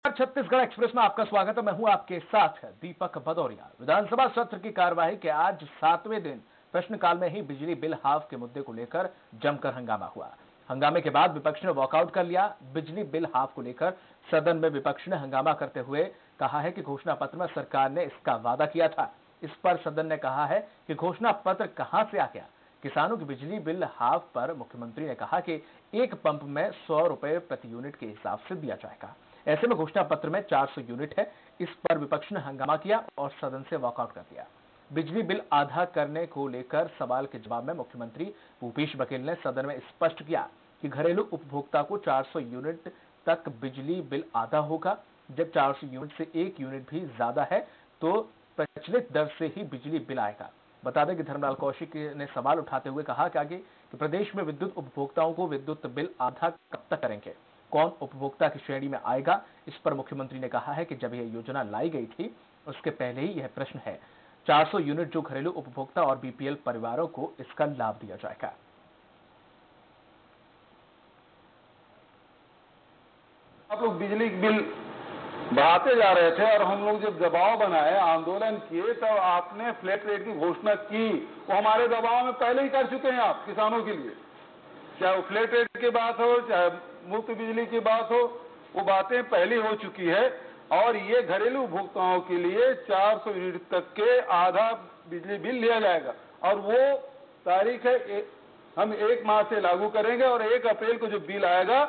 Chhattisgarh express में आपका स्वागत है। मैं हूं आपके साथ दीपक भदौरिया। विधानसभा सत्र की कार्यवाही के आज 7वें दिन प्रश्नकाल में ही बिजली बिल हाफ के मुद्दे को लेकर जमकर हंगामा हुआ। हंगामे के बाद विपक्ष ने वॉकआउट कर लिया। बिजली बिल हाफ को लेकर सदन में विपक्ष ने हंगामा करते हुए कहा है कि घोषणा पत्र में सरकार ने इसका वादा किया था। इस पर सदन ने कहा है कि घोषणा पत्र कहां से आ गया। किसानों की बिजली बिल हाफ पर मुख्यमंत्री ने कहा कि एक पंप में 100 रुपए प्रति यूनिट के हिसाब से दिया जाएगा। ऐसे में घोषणा पत्र में 400 यूनिट है। इस पर विपक्ष ने हंगामा किया और सदन से वॉकआउट कर दिया। बिजली बिल आधा करने को लेकर सवाल के जवाब में मुख्यमंत्री भूपेश बघेल ने सदन में स्पष्ट किया कि घरेलू उपभोक्ता को 400 यूनिट तक बिजली बिल आधा होगा। जब 400 यूनिट से 1 यूनिट भी ज्यादा है तो प्रचलित दर से ही बिजली बिल आएगा। बता दें कि धर्मलाल कौशिक ने सवाल उठाते हुए कहा कि प्रदेश में विद्युत उपभोक्ताओं को विद्युत बिल आधा कब तक करेंगे, कौन उपभोक्ता की श्रेणी में आएगा। इस पर मुख्यमंत्री ने कहा है कि जब यह योजना लाई गई थी उसके पहले ही यह प्रश्न है। 400 यूनिट जो घरेलू उपभोक्ता और बीपीएल परिवारों को इसका लाभ दिया जाएगा। आप लोग बिजली बिल बढ़ाते जा रहे थे और हम लोग जब दबाव बनाए, आंदोलन किए, तब आपने फ्लैट रेट की घोषणा की। वो हमारे दबाव में पहले ही कर चुके हैं आप किसानों के लिए। चाहे वो फ्लैट रेट की बात हो, चाहे मुफ्त बिजली की बात हो, वो बातें पहले हो चुकी है। और ये घरेलू उपभोक्ताओं के लिए 400 यूनिट तक के आधा बिजली बिल लिया जाएगा और वो तारीख है हम 1 माह से लागू करेंगे और 1 अप्रैल को जो बिल आएगा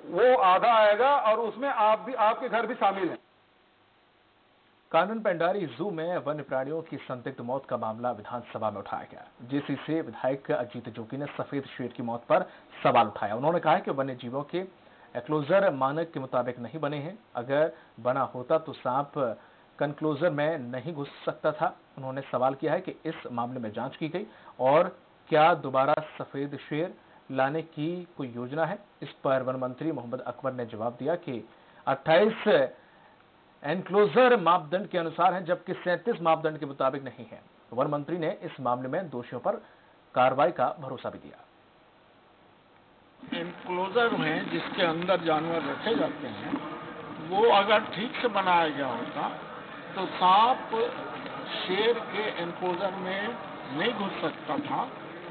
वो आधा आएगा और उसमें आपके घर भी शामिल हैं। कानन पेंडारी जू में वन्य प्राणियों की संदिग्ध मौत का मामला विधानसभा में उठाया गया। जेसी से विधायक अजीत जोगी ने सफेद शेर की मौत पर सवाल उठाया। उन्होंने कहा कि वन्य जीवों के एक्लोजर मानक के मुताबिक नहीं बने हैं। अगर बना होता तो सांप कन्क्लोजर में नहीं घुस सकता था। उन्होंने सवाल किया है कि इस मामले में जांच की गई और क्या दोबारा सफेद शेर लाने की कोई योजना है। इस पर वन मंत्री मोहम्मद अकबर ने जवाब दिया कि 28 एनक्लोजर मापदंड के अनुसार है, जबकि 37 मापदंड के मुताबिक नहीं है। वन मंत्री ने इस मामले में दोषियों पर कार्रवाई का भरोसा भी दिया। एनक्लोजर में जिसके अंदर जानवर रखे जाते हैं वो अगर ठीक से बनाया गया होता तो सांप शेर के एनक्लोजर में नहीं घुस सकता था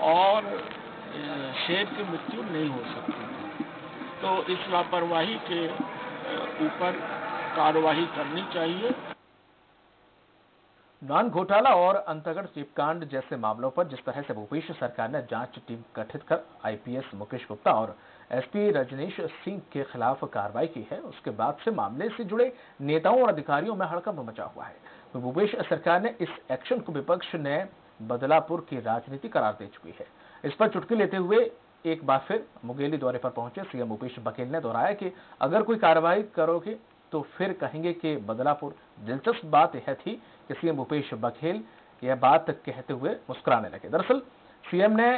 और शेर की मृत्यु नहीं हो सकती थी। तो इस लापरवाही के ऊपर कार्रवाई करनी चाहिए। नान घोटाला और अंतरगढ़ चिपकांड जैसे मामलों पर जिस तरह से भूपेश सरकार ने जांच टीम गठित कर आईपीएस मुकेश गुप्ता और एसपी रजनीश सिंह के खिलाफ कार्रवाई की है, उसके बाद से मामले से जुड़े नेताओं और अधिकारियों में हड़कंप मचा हुआ है। तो भूपेश सरकार ने इस एक्शन को विपक्ष ने बदलापुर की राजनीति करार दे चुकी है। इस पर चुटकी लेते हुए एक बार फिर मुंगेली दौरे पर पहुंचे सीएम भूपेश बघेल ने दोहराया कि अगर कोई कार्रवाई करोगे तो फिर कहेंगे कि बदलापुर। दिलचस्प बात यह थी कि सीएम भूपेश बघेल यह बात कहते हुए मुस्कुराने लगे। दरअसल सीएम ने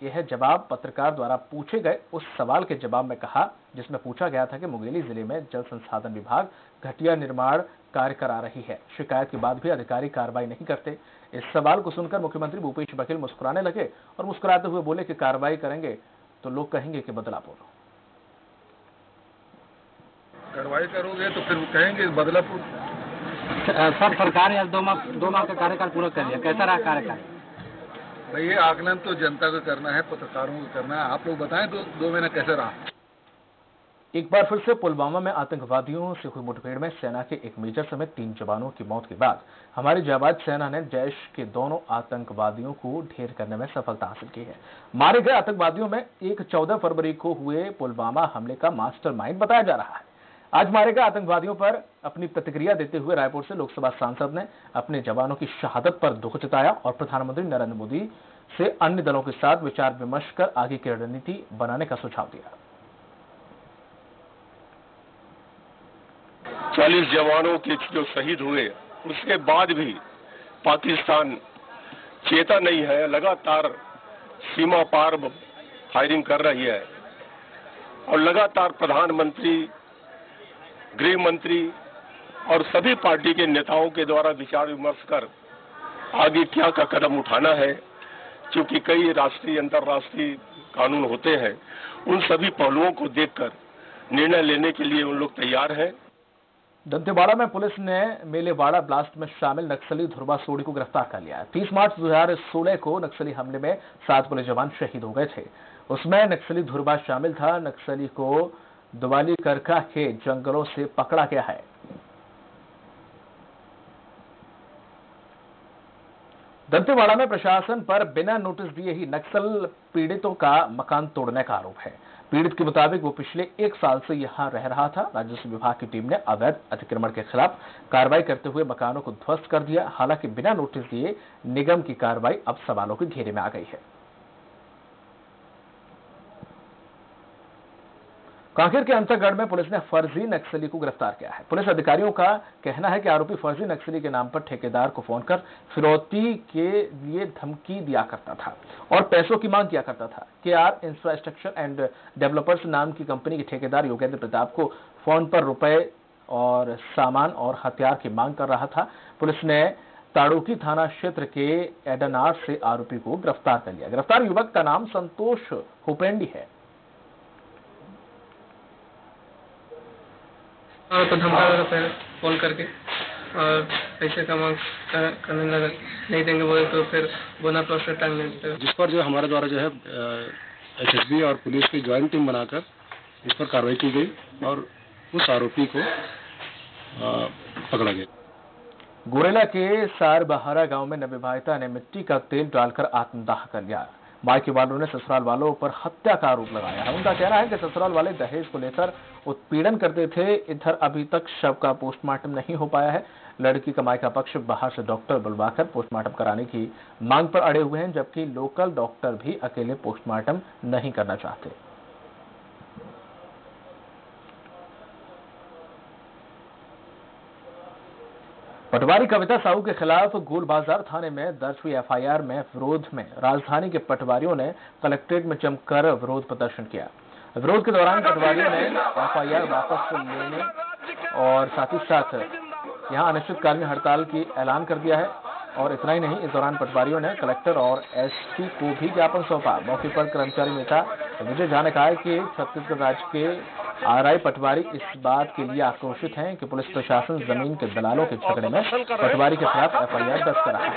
यह जवाब पत्रकार द्वारा पूछे गए उस सवाल के जवाब में कहा जिसमें पूछा गया था कि मुंगेली जिले में जल संसाधन विभाग घटिया निर्माण कार्य करा रही है, शिकायत के बाद भी अधिकारी कार्रवाई नहीं करते। इस सवाल को सुनकर मुख्यमंत्री भूपेश बघेल मुस्कुराने लगे और मुस्कुराते हुए बोले कि कार्रवाई करेंगे तो लोग कहेंगे कि बदलापुर। कार्रवाई करोगे तो फिर कहेंगे बदलापुर। सब सरकार ने 2 माह का कार्यकाल पूरा कर लिया, कैसा रहा कार्यकाल? भाई ये आकलन तो जनता को करना है, पत्रकारों को करना है। आप लोग बताएं 2 महीना कैसे रहा। एक बार फिर से पुलवामा में आतंकवादियों से हुई मुठभेड़ में सेना के एक मेजर समेत 3 जवानों की मौत के बाद हमारी जाबाज सेना ने जैश के दोनों आतंकवादियों को ढेर करने में सफलता हासिल की है। मारे गए आतंकवादियों में एक 14 फरवरी को हुए पुलवामा हमले का मास्टरमाइंड बताया जा रहा है। आज मारे गए आतंकवादियों पर अपनी प्रतिक्रिया देते हुए रायपुर से लोकसभा सांसद ने अपने जवानों की शहादत पर दुख जताया और प्रधानमंत्री नरेंद्र मोदी से अन्य दलों के साथ विचार विमर्श कर आगे की रणनीति बनाने का सुझाव दिया। 40 जवानों के जो शहीद हुए उसके बाद भी पाकिस्तान चेता नहीं है, लगातार सीमा पार फायरिंग कर रही है और लगातार प्रधानमंत्री, गृह मंत्री और सभी पार्टी के नेताओं के द्वारा विचार विमर्श कर आगे क्या का कदम उठाना है, क्योंकि कई राष्ट्रीय अंतर्राष्ट्रीय कानून होते हैं, उन सभी पहलुओं को देखकर निर्णय लेने के लिए उन लोग तैयार हैं। दंतेवाड़ा में पुलिस ने मेलेवाड़ा ब्लास्ट में शामिल नक्सली ध्रुवा सोडी को गिरफ्तार कर लिया है। 30 मार्च 2016 को नक्सली हमले में 7 पुलिस जवान शहीद हो गए थे। उसमें नक्सली ध्रुवा शामिल था। नक्सली को दुवाली करका के जंगलों से पकड़ा गया है। दंतेवाड़ा में प्रशासन पर बिना नोटिस दिए ही नक्सल पीड़ितों का मकान तोड़ने का आरोप है। पीड़ित के मुताबिक वो पिछले 1 साल से यहां रह रहा था। राजस्व विभाग की टीम ने अवैध अतिक्रमण के खिलाफ कार्रवाई करते हुए मकानों को ध्वस्त कर दिया। हालांकि बिना नोटिस दिए निगम की कार्रवाई अब सवालों के घेरे में आ गई है। कांकेर के अंतरगढ़ में पुलिस ने फर्जी नक्सली को गिरफ्तार किया है। पुलिस अधिकारियों का कहना है कि आरोपी फर्जी नक्सली के नाम पर ठेकेदार को फोन कर फिरौती के लिए धमकी दिया करता था और पैसों की मांग किया करता था। केआर इंफ्रास्ट्रक्चर एंड डेवलपर्स नाम की कंपनी के ठेकेदार योगेंद्र प्रताप को फोन पर रुपए और सामान और हथियार की मांग कर रहा था। पुलिस ने ताड़ोकी थाना क्षेत्र के एडनार से आरोपी को गिरफ्तार कर लिया। गिरफ्तार युवक का नाम संतोष हुपेंडी है। तो धमका लगा फिर कॉल करके और पैसे का मांग करने लगा, नहीं देंगे बोले तो फिर बोना प्रोसेस टाइम नहीं देगा। जिस पर जो हमारे द्वारा जो है एसएसबी और पुलिस की ज्वाइंट टीम बनाकर इस पर कार्रवाई की गई और उस आरोपी को पकड़ा गया। गुरेला के सारबहारा गांव में नवविवाहिता ने मिट्टी का तेल डालकर आत्मदाह कर लिया। मायके वालों ने ससुराल वालों पर हत्या का आरोप लगाया है। उनका कहना है कि ससुराल वाले दहेज को लेकर उत्पीड़न करते थे। इधर अभी तक शव का पोस्टमार्टम नहीं हो पाया है। लड़की का मायका पक्ष बाहर से डॉक्टर बुलवाकर पोस्टमार्टम कराने की मांग पर अड़े हुए हैं, जबकि लोकल डॉक्टर भी अकेले पोस्टमार्टम नहीं करना चाहते। पटवारी कविता साहू के खिलाफ गोल बाजार थाने में दर्ज हुई एफआईआर में विरोध में राजधानी के पटवारियों ने कलेक्ट्रेट में जमकर विरोध प्रदर्शन किया। विरोध के दौरान पटवारियों ने एफआईआर वापस लेने और साथ ही साथ यहां अनिश्चितकालीन हड़ताल की ऐलान कर दिया है। और इतना ही नहीं, इस दौरान पटवारियों ने कलेक्टर और एसपी को भी ज्ञापन सौंपा। मौके पर कर्मचारी नेता विजय झा ने कहा कि छत्तीसगढ़ राज्य के आरआई पटवारी इस बात के लिए आक्रोशित हैं कि पुलिस प्रशासन जमीन के दलालों के झगड़े में पटवारी के खिलाफ एफआईआर दर्ज कर रहा है।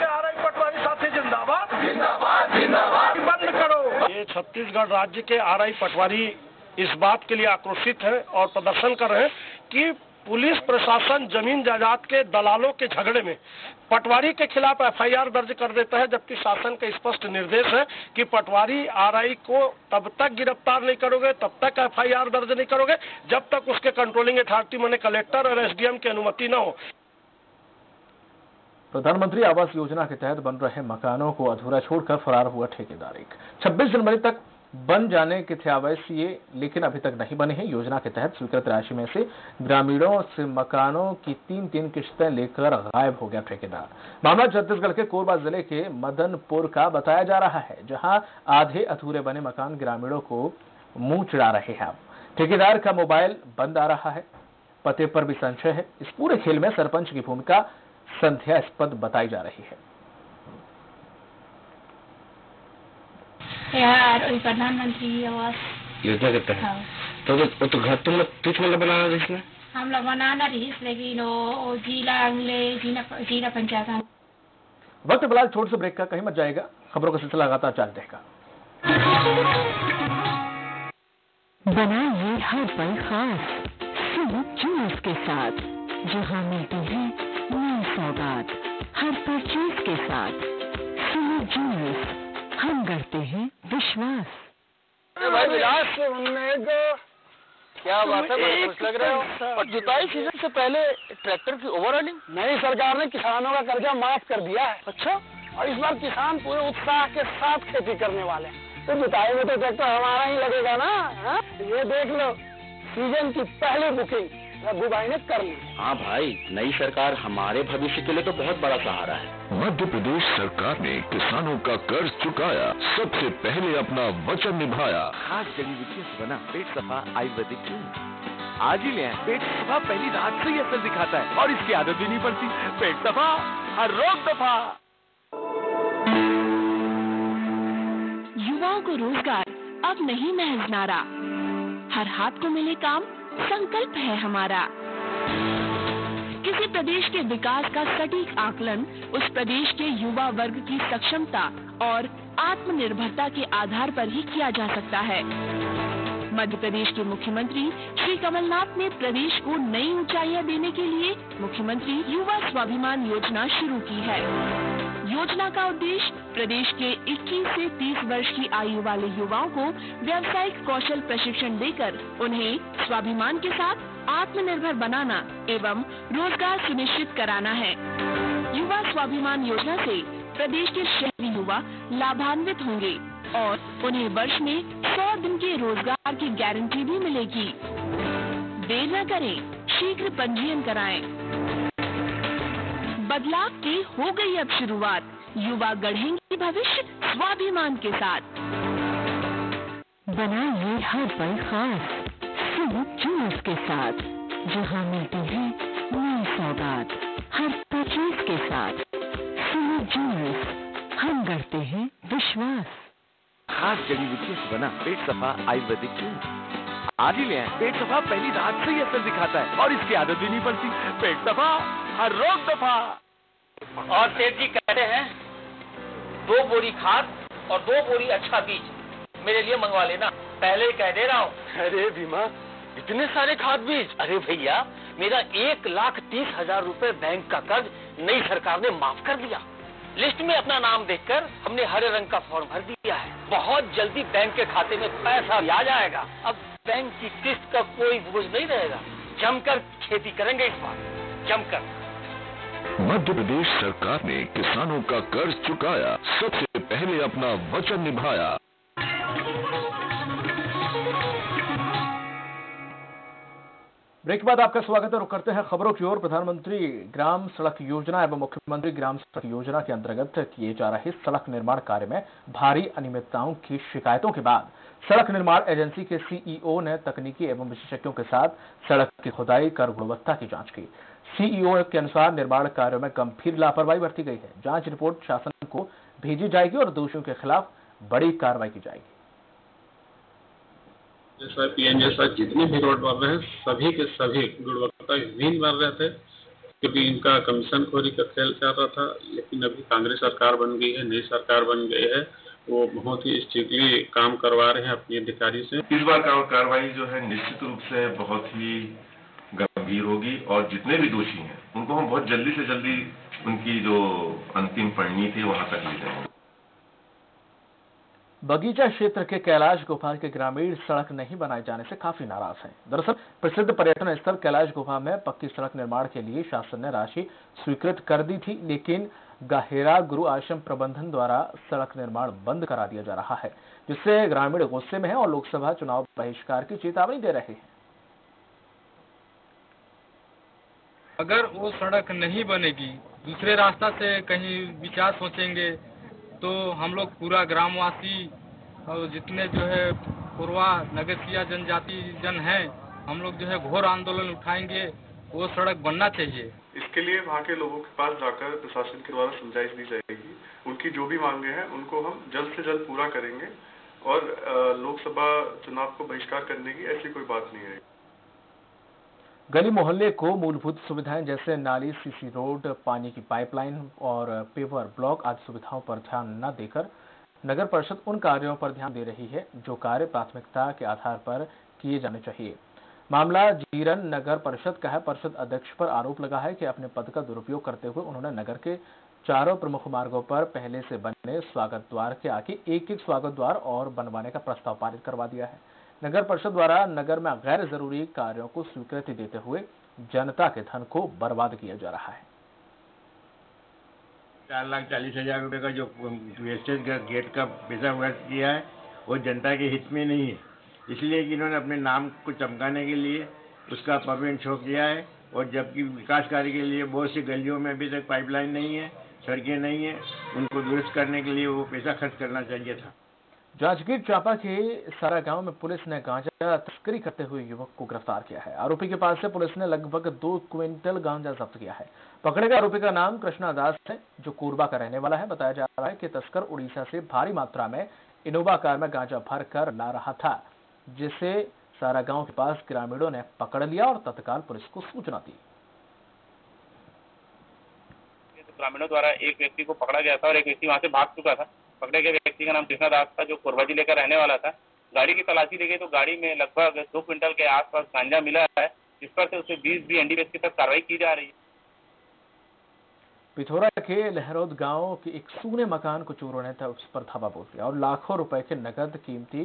ये छत्तीसगढ़ राज्य के आरआई पटवारी इस बात के लिए आक्रोशित है और प्रदर्शन कर रहे हैं कि पुलिस प्रशासन जमीन जायदाद के दलालों के झगड़े में पटवारी के खिलाफ एफआईआर दर्ज कर देता है, जबकि शासन का स्पष्ट निर्देश है कि पटवारी आरआई को तब तक गिरफ्तार नहीं करोगे, तब तक एफआईआर दर्ज नहीं करोगे, जब तक उसके कंट्रोलिंग अथॉरिटी माने कलेक्टर और एसडीएम की अनुमति न हो। प्रधानमंत्री आवास योजना के तहत बन रहे मकानों को अधूरा छोड़कर फरार हुआ ठेकेदार। 26 जनवरी तक बन जाने के थे आवासीय, लेकिन अभी तक नहीं बने हैं। योजना के तहत स्वीकृत राशि में से ग्रामीणों से मकानों की 3-3 किश्तें लेकर गायब हो गया ठेकेदार। मामला छत्तीसगढ़ के कोरबा जिले के मदनपुर का बताया जा रहा है, जहां आधे अधूरे बने मकान ग्रामीणों को मुंह चिढ़ा रहे हैं। ठेकेदार का मोबाइल बंद आ रहा है, पते पर भी संशय है। इस पूरे खेल में सरपंच की भूमिका संदेहास्पद बताई जा रही है। प्रधानमंत्री आवास योजना के तहत हाँ। तो घर तुम लोग कुछ मतलब बनाना इसमें हम लोग बनाना रही, लेकिन वो जिला पंचायत। वक्त फिलहाल छोटे से ब्रेक का, कहीं मत जाएगा। खबरों का सिलसिला लगातार जारी रहेगा। बनाइए हर पल खास सुमित ज्वेलर्स के साथ, जहां मिलती है नई सौगात हर परचेज के साथ। सुमित ज्वेलर्स, हम करते हैं विश्वास। भाई विलास क्या बात है, बड़े खुश लग रहे हो। और जुताई सीजन से पहले ट्रैक्टर की ओवरऑलिंग नई सरकार ने किसानों का कर्जा माफ कर दिया है। अच्छा, और इस बार किसान पूरे उत्साह के साथ खेती करने वाले हैं। तो जुताई में तो ट्रैक्टर हमारा ही लगेगा ना। हा? ये देख लो, सीजन की पहली बुकिंग रब्बू भाई ने कर ली। हाँ भाई, नई सरकार हमारे भविष्य के लिए तो बहुत बड़ा सहारा है। मध्य प्रदेश सरकार ने किसानों का कर्ज चुकाया, सबसे पहले अपना वचन निभाया। खास जड़ी बूटियों से बना पेट सफा आयुर्वेदिक चूर्ण आज ही ले आए। पेट सफा पहली रात से ही असर दिखाता है और इसकी आदत भी नहीं पड़ती। पेट सफा, हर रोग दफा। युवाओं को रोजगार अब नहीं महज नारा, हर हाथ को मिले काम संकल्प है हमारा। प्रदेश के विकास का सटीक आकलन उस प्रदेश के युवा वर्ग की सक्षमता और आत्मनिर्भरता के आधार पर ही किया जा सकता है। मध्य प्रदेश के मुख्यमंत्री श्री कमलनाथ ने प्रदेश को नई ऊंचाइयां देने के लिए मुख्यमंत्री युवा स्वाभिमान योजना शुरू की है। योजना का उद्देश्य प्रदेश के 21 से 30 वर्ष की आयु वाले युवाओं को व्यावसायिक कौशल प्रशिक्षण देकर उन्हें स्वाभिमान के साथ आत्मनिर्भर बनाना एवं रोजगार सुनिश्चित कराना है। युवा स्वाभिमान योजना से प्रदेश के शहरी युवा लाभान्वित होंगे और उन्हें वर्ष में 100 दिन के रोजगार की गारंटी भी मिलेगी। देर न करें, शीघ्र पंजीयन कराएं। बदलाव की हो गई अब शुरुआत, युवा गढ़ेंगे भविष्य स्वाभिमान के साथ। बनाइए हर पल खास सुमित ज्वेलर्स के साथ, जहां मिलती है नई सौगात हर परचेज के साथ। सुमित ज्वेलर्स, हम करते हैं विश्वास। खास जड़ी बूटियों से बना पेट सफा आयुर्वेदिक चूर्ण आज ही ले आए। पेट सफा पहली रात से ही असर दिखाता है और इसकी आदत भी नहीं पड़ती। पेट सफा हर रोग दफा। और सेठ जी कहते हैं 2 बोरी खाद और 2 बोरी अच्छा बीज मेरे लिए मंगवा लेना। पहले ही कह दे रहा हूँ। अरे भीमा, इतने सारे खाद बीज? अरे भैया, मेरा 1,30,000 रुपए बैंक का कर्ज नई सरकार ने माफ कर दिया। लिस्ट में अपना नाम देखकर हमने हरे रंग का फॉर्म भर दिया है। बहुत जल्दी बैंक के खाते में पैसा भी आ जाएगा। अब बैंक की किस्त का कोई बोझ नहीं रहेगा। जमकर खेती करेंगे इस बार, जमकर। मध्य प्रदेश सरकार ने किसानों का कर्ज चुकाया, सबसे पहले अपना वचन निभाया। ब्रेक के बाद आपका स्वागत है। रुक करते हैं खबरों की ओर। प्रधानमंत्री ग्राम सड़क योजना एवं मुख्यमंत्री ग्राम सड़क योजना के अंतर्गत किए जा रहे सड़क निर्माण कार्य में भारी अनियमितताओं की शिकायतों के बाद सड़क निर्माण एजेंसी के सीईओ ने तकनीकी एवं विशेषज्ञों के साथ सड़क की खुदाई कर गुणवत्ता की जांच की। सीईओ के अनुसार निर्माण कार्यों में गंभीर लापरवाही बरती गई है। जांच रिपोर्ट शासन को भेजी जाएगी और दोषियों के खिलाफ बड़ी कार्रवाई की जाएगी। जैसा पीएम जैसा जितने भी रोड बन रहे हैं सभी के सभी गुणवत्ता विहीन बन रहे थे, क्योंकि इनका कमीशन खोरी का खेल चल रहा था। लेकिन अभी कांग्रेस सरकार बन गई है, नई सरकार बन गई है, वो बहुत ही स्ट्रिक्टली काम करवा रहे हैं अपने अधिकारी से। इस बार कार्रवाई जो है निश्चित रूप से बहुत ही गंभीर होगी और जितने भी दोषी हैं उनको हम बहुत जल्दी से जल्दी उनकी जो अंतिम परिणति थी वहां तक ले जाएंगे। बगीचा क्षेत्र के कैलाश गुफा के ग्रामीण सड़क नहीं बनाए जाने से काफी नाराज हैं। दरअसल प्रसिद्ध पर्यटन स्थल कैलाश गुफा में पक्की सड़क निर्माण के लिए शासन ने राशि स्वीकृत कर दी थी, लेकिन गहेरा गुरु आश्रम प्रबंधन द्वारा सड़क निर्माण बंद करा दिया जा रहा है, जिससे ग्रामीण गुस्से में हैं और लोकसभा चुनाव बहिष्कार की चेतावनी दे रहे हैं। अगर वो सड़क नहीं बनेगी, दूसरे रास्ता से कहीं विचार सोचेंगे, तो हम लोग पूरा ग्रामवासी और जितने जो है पूर्वा नगरसिया जनजाति जन हैं, हम लोग जो है घोर आंदोलन उठाएंगे। वो सड़क बनना चाहिए। इसके लिए वहाँ के लोगों के पास जाकर प्रशासन के द्वारा समझाइश दी जाएगी। उनकी जो भी मांगे हैं उनको हम जल्द से जल्द पूरा करेंगे और लोकसभा चुनाव को बहिष्कार करने की ऐसी कोई बात नहीं है। गली मोहल्ले को मूलभूत सुविधाएं जैसे नाली, सीसी रोड, पानी की पाइपलाइन और पेवर ब्लॉक आदि सुविधाओं पर ध्यान न देकर नगर परिषद उन कार्यों पर ध्यान दे रही है जो कार्य प्राथमिकता के आधार पर किए जाने चाहिए। मामला जीरन नगर परिषद का है। परिषद अध्यक्ष पर आरोप लगा है कि अपने पद का दुरुपयोग करते हुए उन्होंने नगर के चारों प्रमुख मार्गों पर पहले से बने स्वागत द्वार के आगे एक स्वागत द्वार और बनवाने का प्रस्ताव पारित करवा दिया है। नगर परिषद द्वारा नगर में गैर जरूरी कार्यों को स्वीकृति देते हुए जनता के धन को बर्बाद किया जा रहा है। 4,40,000 रुपए का जो वेस्टेज गेट का पैसा व्यर्थ किया है वो जनता के हित में नहीं है, इसलिए कि इन्होंने अपने नाम को चमकाने के लिए उसका परमानेंट शो किया है। और जबकि विकास कार्य के लिए बहुत सी गलियों में अभी तक पाइपलाइन नहीं है, सड़कें नहीं है, उनको दुरुस्त करने के लिए वो पैसा खर्च करना चाहिए था। जांजगीर चांपा के सारा गांव में पुलिस ने गांजा तस्करी करते हुए युवक को गिरफ्तार किया है। आरोपी के पास से पुलिस ने लगभग 2 क्विंटल गांजा जब्त किया है। पकड़े गए आरोपी का नाम कृष्णा दास है, जो कोरबा का रहने वाला है। बताया जा रहा है कि तस्कर उड़ीसा से भारी मात्रा में इनोवा कार में गांजा भर कर ला रहा था, जिसे सारा गांव के पास ग्रामीणों ने पकड़ लिया और तत्काल पुलिस को सूचना दी। ग्रामीणों द्वारा एक व्यक्ति को पकड़ा गया था और एक व्यक्ति वहां से भाग चुका था। पकड़े गए व्यक्ति का नाम कृष्णा दास था, जो कोरबा जिले का रहने वाला था। गाड़ी की तलाशी ली गई तो गाड़ी में लगभग 2 क्विंटल के आसपास गांजा मिला है, जिस पर से उसे 20 NDPS की तक कार्रवाई की जा रही है। पिथौरा के लहरौद गांव के एक सूने मकान को चोरों ने उस पर धावा बोल दिया और लाखों रुपए के नगद कीमती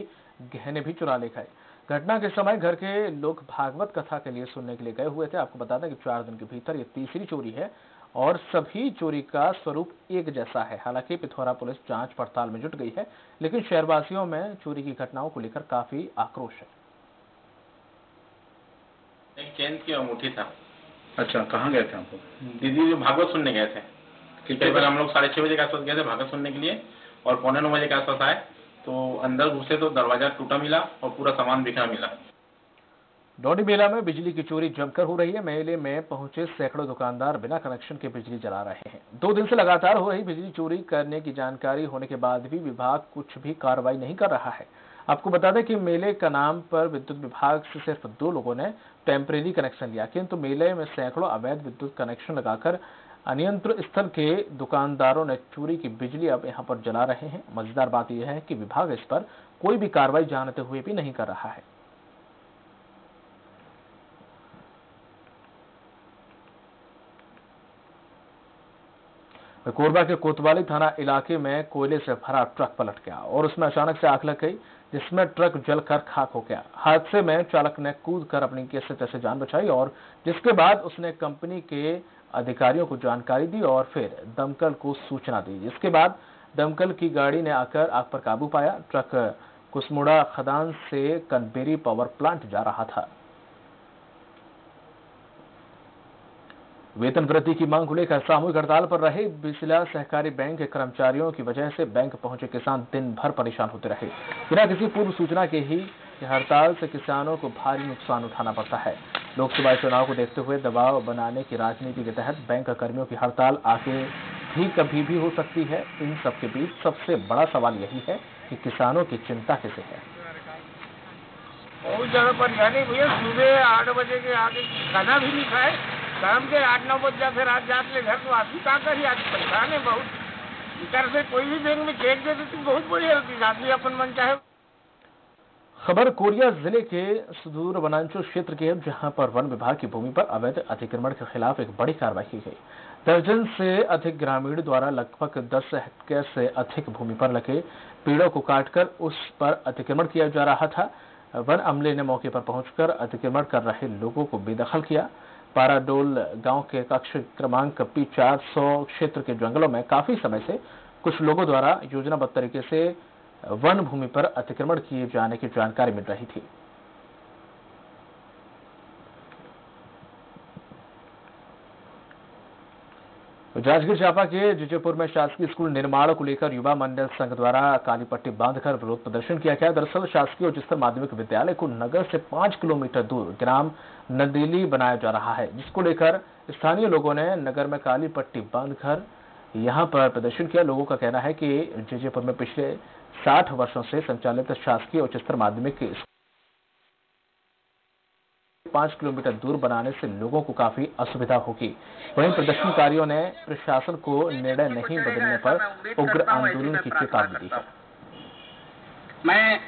गहने भी चुरा ले गए। घटना के समय घर के लोग भागवत कथा के लिए सुनने के लिए गए हुए थे। आपको बता दें कि 4 दिन के भीतर ये तीसरी चोरी है और सभी चोरी का स्वरूप एक जैसा है। हालांकि पिथौरा पुलिस जांच पड़ताल में जुट गई है, लेकिन शहरवासियों में चोरी की घटनाओं को लेकर काफी आक्रोश है। एक चेन की अंगूठी था। अच्छा, कहाँ गए थे आप? दीदी जो भागवत सुनने गए थे। कितने बार हम लोग 6:30 बजे के आसपास गए थे भागवत सुनने के लिए और 8:45 बजे के आसपास आए तो अंदर घुसे तो दरवाजा टूटा मिला और पूरा सामान बिखरा मिला। डोडी मेला में बिजली की चोरी जमकर हो रही है। मेले में पहुंचे सैकड़ों दुकानदार बिना कनेक्शन के बिजली जला रहे हैं। 2 दिन से लगातार हो रही बिजली चोरी करने की जानकारी होने के बाद भी विभाग कुछ भी कार्रवाई नहीं कर रहा है। आपको बता दें कि मेले का नाम पर विद्युत विभाग से सिर्फ 2 लोगों ने टेम्परेरी कनेक्शन लिया, किंतु मेले में सैकड़ों अवैध विद्युत कनेक्शन लगाकर अनियंत्रित स्थल के दुकानदारों ने चोरी की बिजली अब यहां पर जला रहे हैं। मजेदार बात यह है कि विभाग इस पर कोई भी कार्रवाई जानते हुए भी नहीं कर रहा है। कोरबा के कोतवाली थाना इलाके में कोयले से भरा ट्रक पलट गया और उसमें अचानक से आग लग गई, जिसमें ट्रक जलकर खाक हो गया। हादसे में चालक ने कूदकर अपनी कैसे तैसे जान बचाई और जिसके बाद उसने कंपनी के अधिकारियों को जानकारी दी और फिर दमकल को सूचना दी, जिसके बाद दमकल की गाड़ी ने आकर आग पर काबू पाया। ट्रक कुसमुड़ा खदान से कनबेरी पावर प्लांट जा रहा था। वेतन वृद्धि की मांग को लेकर सामूहिक हड़ताल पर रहे बिसला सहकारी बैंक के कर्मचारियों की वजह से बैंक पहुंचे किसान दिन भर परेशान होते रहे। बिना किसी पूर्व सूचना के ही हड़ताल से किसानों को भारी नुकसान उठाना पड़ता है। लोकसभा चुनाव को देखते हुए दबाव बनाने की राजनीति के तहत बैंक कर्मियों की हड़ताल आगे भी कभी भी हो सकती है। इन सबके बीच सबसे बड़ा सवाल यही है कि किसानों की चिंता कैसे है। बहुत ज्यादा परेशानी भैया, सुबह 8 बजे के आगे खाना भी नहीं खाए, शाम के 8-9 बजे फिर आज जाते घर तो आदमी कहाँ कर आज परेशान है बहुत। इधर से कोई भी बैंक में चेक दे देती बहुत बड़ी होती, आदमी अपन मन चाहे। खबर कोरिया जिले के सुदूर वनांचल क्षेत्र की है, जहां पर वन विभाग की भूमि पर अवैध अतिक्रमण के खिलाफ एक बड़ी कार्रवाई की गई। दर्जन से अधिक ग्रामीण द्वारा लगभग 10 हेक्टेयर से अधिक भूमि पर लगे पेड़ों को काटकर उस पर अतिक्रमण किया जा रहा था। वन अमले ने मौके पर पहुंचकर अतिक्रमण कर रहे लोगों को बेदखल किया। पाराडोल गांव के कक्ष क्रमांक P400 क्षेत्र के जंगलों में काफी समय से कुछ लोगों द्वारा योजनाबद्ध तरीके से वन भूमि पर अतिक्रमण किए जाने की जानकारी मिल रही थी। जांजगीर चांपा के जिजेपुर में शासकीय स्कूल निर्माण को लेकर युवा मंडल संघ द्वारा काली पट्टी बांधकर विरोध प्रदर्शन किया गया। दरअसल शासकीय उच्चतर माध्यमिक विद्यालय को नगर से 5 किलोमीटर दूर ग्राम नंदेली बनाया जा रहा है, जिसको लेकर स्थानीय लोगों ने नगर में काली पट्टी बांधकर यहां पर प्रदर्शन किया। लोगों का कहना है कि जिजेपुर में पिछले 60 वर्षों से संचालित शासकीय उच्चतर माध्यमिक 5 किलोमीटर दूर बनाने से लोगों को काफी असुविधा होगी। वहीं प्रदर्शनकारियों ने प्रशासन को निर्णय नहीं बदलने पर उग्र आंदोलन की चेतावनी दी है। मैं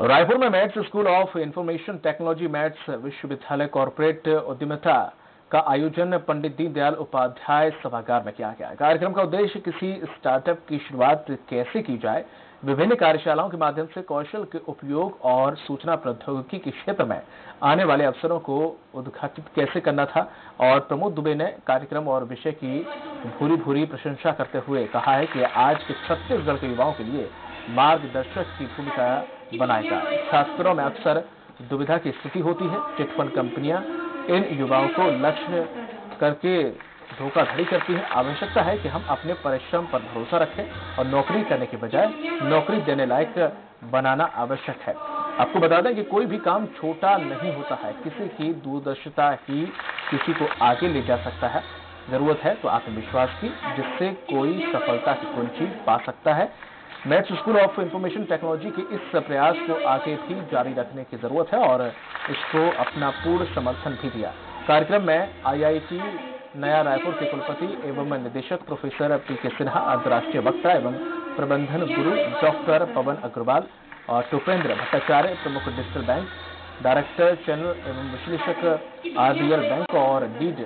रायपुर में maths school of information technology maths विश्वविद्यालय कॉर्पोरेट उद्यमिता का आयोजन पंडित दीनदयाल उपाध्याय सभागार में किया गया। कार्यक्रम का उद्देश्य किसी स्टार्टअप की शुरुआत कैसे की जाए, विभिन्न कार्यशालाओं के माध्यम से कौशल के उपयोग और सूचना प्रौद्योगिकी के क्षेत्र में आने वाले अवसरों को उद्घाटित कैसे करना था। और प्रमोद दुबे ने कार्यक्रम और विषय की भूरी प्रशंसा करते हुए कहा है कि आज के छत्तीसगढ़ के युवाओं के लिए मार्गदर्शक की भूमिका बनाएगा। छात्रों में अक्सर दुविधा की स्थिति होती है। चिटफंड कंपनियां इन युवाओं को लक्ष्य करके धोखाधड़ी करती है। आवश्यकता है कि हम अपने परिश्रम पर भरोसा रखें और नौकरी करने के बजाय नौकरी देने लायक बनाना आवश्यक है। आपको बता दें कि कोई भी काम छोटा नहीं होता है, किसी की दूरदर्शिता ही किसी को आगे ले जा सकता है। जरूरत है तो आत्मविश्वास की, जिससे कोई सफलता की कुंजी पा सकता है। METS school of information technology के इस प्रयास को आगे भी जारी रखने की जरूरत है और इसको अपना पूर्ण समर्थन भी दिया। कार्यक्रम में IIT नया रायपुर के कुलपति एवं निदेशक प्रोफेसर PK सिन्हा, अंतर्राष्ट्रीय वक्ता एवं प्रबंधन गुरु डॉक्टर पवन अग्रवाल और टोपेंद्र भट्टाचार्य, प्रमुख डिजिटल बैंक डायरेक्टर चैनल एवं विश्लेषक RBL बैंक और लीड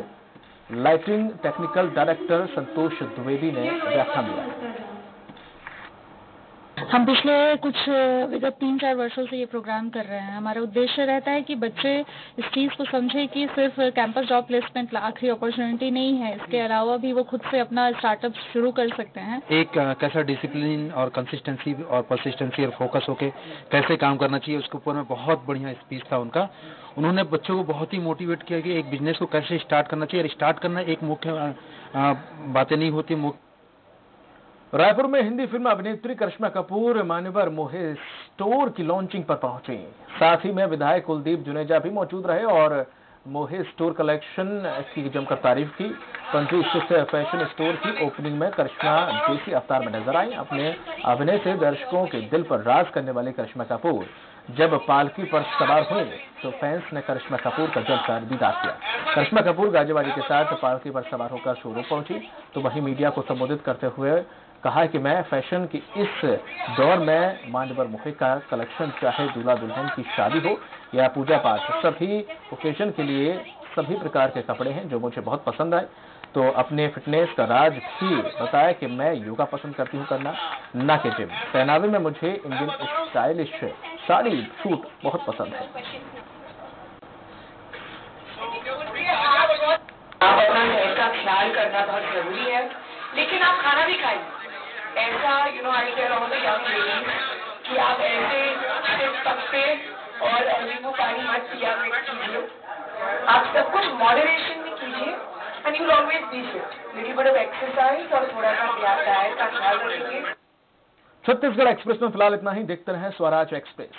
लाइटिंग टेक्निकल डायरेक्टर संतोष द्विवेदी ने व्याख्यान दिया। हम पिछले कुछ विगत 3-4 वर्षों से ये प्रोग्राम कर रहे हैं। हमारा उद्देश्य रहता है कि बच्चे इस चीज़ को समझे कि सिर्फ कैंपस जॉब प्लेसमेंट आखिरी अपॉर्चुनिटी नहीं है, इसके अलावा भी वो खुद से अपना स्टार्टअप शुरू कर सकते हैं। एक कैसा डिसिप्लिन और कंसिस्टेंसी और परसिस्टेंसी और फोकस होके कैसे काम करना चाहिए, उसके ऊपर में बहुत बढ़िया स्पीच था उनका। उन्होंने बच्चों को बहुत ही मोटिवेट किया कि एक बिजनेस को कैसे स्टार्ट करना चाहिए, और स्टार्ट करना एक मुख्य बातें नहीं होती। रायपुर में हिंदी फिल्म अभिनेत्री करिश्मा कपूर मान्यवर मोहे स्टोर की लॉन्चिंग पर पहुंची। साथ ही में विधायक कुलदीप जुनेजा भी मौजूद रहे और मोहे स्टोर कलेक्शन की जमकर तारीफ की। पंजी स्थित फैशन स्टोर की ओपनिंग में करिश्मा देसी अवतार में नजर आई। अपने अभिनय से दर्शकों के दिल पर राज करने वाली करिश्मा कपूर जब पालकी पर सवार हुई तो फैंस ने करिश्मा कपूर का जमकर दीदार किया। करिश्मा कपूर गाजेबाजी के साथ पालकी पर सवार होकर शोरूम पहुंची तो वहीं मीडिया को संबोधित करते हुए कहा कि मैं फैशन की इस दौर में मान्यवर मोहे का कलेक्शन, चाहे दूल्हा दुल्हन की शादी हो या पूजा पाठ, सभी ओकेजन के लिए सभी प्रकार के कपड़े हैं जो मुझे बहुत पसंद आए। तो अपने फिटनेस का राज भी बताया कि मैं योगा पसंद करती हूँ करना, ना कि जिम। पहनावे में मुझे इंडियन स्टाइलिश साड़ी सूट बहुत पसंद है। अपना हेल्थ का ख्याल करना बहुत जरूरी है, लेकिन आप खाना भी खाइए। ऐसा I tell all the young ladies कि आप ऐसे सिर्फ पत्ते और नींबू पानी मत पिया कीजिए। आप सब कुछ मॉडरेशन में कीजिए and you will always be fit. Little bit of exercise और थोड़ा सा डाइट का ख्याल रखेंगे। छत्तीसगढ़ एक्सप्रेस में फिलहाल इतना ही। देखते रहें स्वराज एक्सप्रेस।